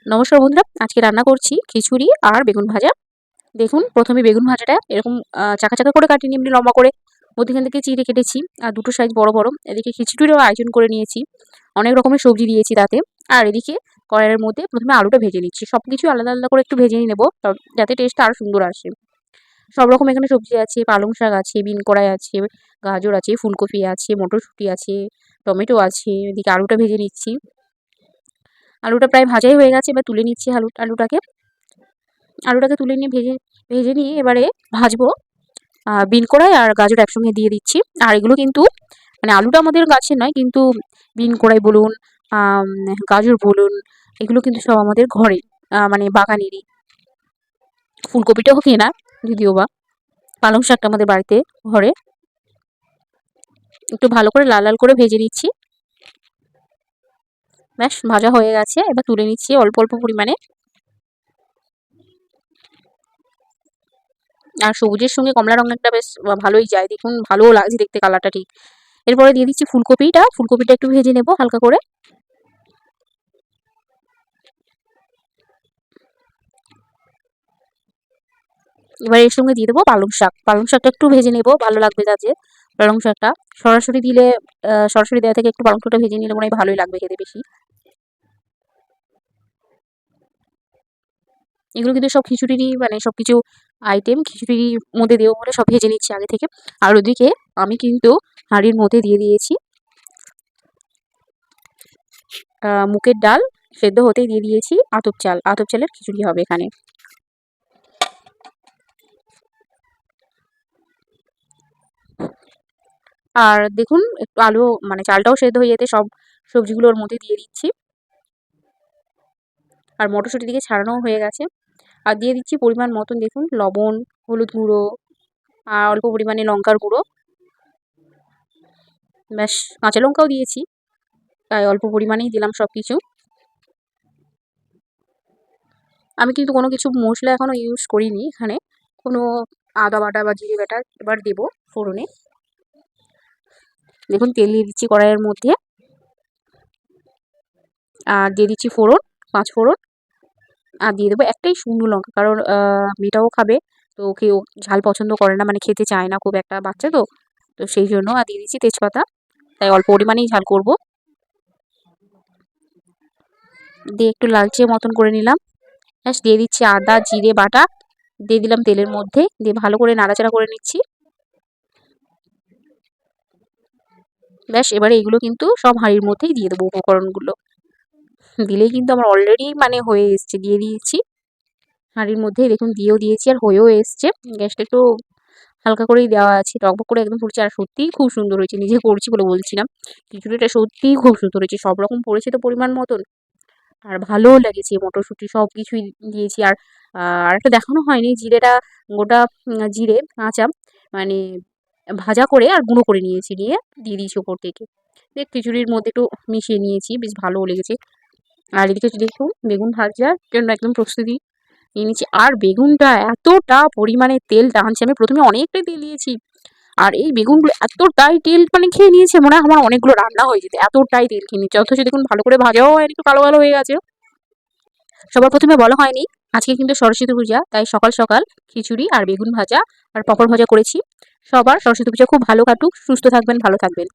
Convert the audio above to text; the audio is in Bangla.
নমস্কার বন্ধুরা, আজকে রান্না করছি খিচুড়ি আর বেগুন ভাজা। দেখুন, প্রথমে বেগুন ভাজাটা এরকম চাকা চাকা করে কাটিয়ে এমনি লম্বা করে মধ্যখান থেকে চিড়ে কেটেছি আর দুটো সাইজ বড় বড়। এদিকে খিচুড়িরও আয়োজন করে নিয়েছি, অনেক রকমের সবজি দিয়েছি তাতে। আর এদিকে কড়াইয়ের মধ্যে প্রথমে আলুটা ভেজে নিচ্ছি, সব কিছু আলাদা আলাদা করে একটু ভেজে নিয়ে নেবো যাতে টেস্টটা আরও সুন্দর আসে। সব রকম এখানে সবজি আছে, পালং শাক আছে, বিন কড়াই আছে, গাজর আছে, ফুলকপি আছে, মটরশুঁটি আছে, টমেটো আছে। এদিকে আলুটা ভেজে নিচ্ছি, আলুটা প্রায় ভাজাই হয়ে গেছে, এবার তুলে নিচ্ছি আলুটাকে। আলুটাকে তুলে নিয়ে ভেজে ভেজে নিয়ে এবারে ভাজবো। বিন কড়াই আর গাজর একসঙ্গে দিয়ে দিচ্ছি। আর এগুলো কিন্তু মানে আলুটা আমাদের গাছের নয়, কিন্তু বিন কড়াই বলুন, গাজর বলুন, এগুলো কিন্তু সব আমাদের ঘরে মানে বাগানেরই। ফুলকপিটাও কেনা যদিও বা, পালং শাকটা আমাদের বাড়িতে ঘরে। একটু ভালো করে লাল লাল করে ভেজে নিচ্ছি। ব্যাস, ভাজা হয়ে গেছে, এবার তুলে নিচ্ছি অল্প অল্প পরিমাণে। আর সবুজের সঙ্গে কমলা রঙেরটা বেশ ভালোই যায়, দেখুন ভালোও লাগছে দেখতে কালারটা ঠিক। এরপরে দিয়ে দিচ্ছি ফুলকপিটা একটু ভেজে নেব হালকা করে। এবার এর সঙ্গে দিয়ে দেবো পালং শাকটা একটু ভেজে নেব, ভালো লাগবে যাতে। পালং শাকটা সরাসরি দিলে সরাসরি দেওয়া থেকে একটু পালং শাকটা ভেজে নিলে মনে হয় ভালোই লাগবে খেতে বেশি। এগুলো কিন্তু সব খিচুড়িরই মানে সবকিছু আইটেম খিচুড়ির মধ্যে দেবো বলে সব ভেজে নিচ্ছি আগে থেকে। আর ওদিকে আমি কিন্তু হাঁড়ির মধ্যে দিয়ে দিয়েছি মুগের ডাল সেদ্ধ হতেই দিয়ে দিয়েছি আতপ চালের খিচুড়ি হবে এখানে। আর দেখুন, একটু আলু মানে চালটাও সেদ্ধ হয়ে যেতে সব সবজিগুলো ওর মধ্যে দিয়ে দিচ্ছি। আর মটরশুঁটি দিকে ছাড়ানোও হয়ে গেছে। আর দিয়ে দিচ্ছি পরিমাণ মতন, দেখুন লবণ, হলুদ গুঁড়ো আর অল্প পরিমাণে লঙ্কার গুঁড়ো। ব্যাস, কাঁচা লঙ্কাও দিয়েছি, তাই অল্প পরিমাণেই দিলাম সব কিছু। আমি কিন্তু কোনো কিছু মশলা এখনও ইউজ করিনি এখানে, কোনো আদা বাটা বা জিরে বাটা। এবার দেবো ফোড়নে। দেখুন, তেল দিয়ে দিচ্ছি কড়াইয়ের মধ্যে, আর দিয়ে দিচ্ছি ফোড়ন, 5 ফোড়ন। আর দিয়ে দেবো একটাই শুকনো লঙ্কা, কারণ মেয়েটাও খাবে, তো কেউ ঝাল পছন্দ করে না, মানে খেতে চায় না খুব একটা, বাচ্চা তো, তো সেই জন্য। আর দিয়ে দিচ্ছি তেজপাতা, তাই অল্প পরিমাণেই ঝাল করব। দিয়ে একটু লালচে মতন করে নিলাম। ব্যাস, দিয়ে দিচ্ছি আদা জিরে বাটা, দিয়ে দিলাম তেলের মধ্যে, দিয়ে ভালো করে নাড়াচাড়া করে নিচ্ছি। ব্যাস, এবারে এগুলো কিন্তু সব হাঁড়ির মধ্যেই দিয়ে দেবো উপকরণগুলো। দিলেই কিন্তু আমার অলরেডি মানে হয়ে এসছে, দিয়ে দিয়েছি হাঁড়ির মধ্যেই, দেখুন দিয়েও দিয়েছি আর হয়েও এসছে। গ্যাসটা একটু হালকা করেই দেওয়া আছে, টকবক করে একদম ফুটছে। আর সত্যিই খুব সুন্দর হয়েছে, নিজে করছি বলে বলছিলাম। খিচুড়িটা সত্যিই খুব সুন্দর হয়েছে, সব রকম পড়েছে তো পরিমাণ মতন। আর ভালোও লেগেছে, মটরশুঁটি সব কিছুই দিয়েছি। আর আরেকটা দেখানো হয়নি, জিরেটা গোটা জিরে কাঁচা মানে ভাজা করে আর গুঁড়ো করে নিয়েছি, নিয়ে দিয়ে দিয়েছি ওপর থেকে। দিয়ে খিচুড়ির মধ্যে একটু মিশিয়ে নিয়েছি, বেশ ভালোও লেগেছে। আর এদিকে দেখুন, বেগুন ভাজার জন্য একদম প্রস্তুতি নিয়ে নিচ্ছি। আর বেগুনটা এতটা পরিমাণে তেল টানছে, আমি প্রথমে অনেকটাই তেল দিয়েছি, আর এই বেগুনগুলো এতটাই তেল মানে খেয়ে নিয়েছে, মনে হয় আমার অনেকগুলো রান্না হয়ে যেত, এতটাই তেল খেয়ে নিচ্ছে। অথচ দেখুন ভালো করে ভাজাও হয়নি, একটু কালো কালো হয়ে গেছে। সবার প্রথমে বলা হয়নি, আজকে কিন্তু সরস্বতী পূজা, তাই সকাল সকাল খিচুড়ি আর বেগুন ভাজা আর পাঁপড় ভাজা করেছি। সবার সরস্বতী পূজা খুব ভালো কাটুক, সুস্থ থাকবেন, ভালো থাকবেন।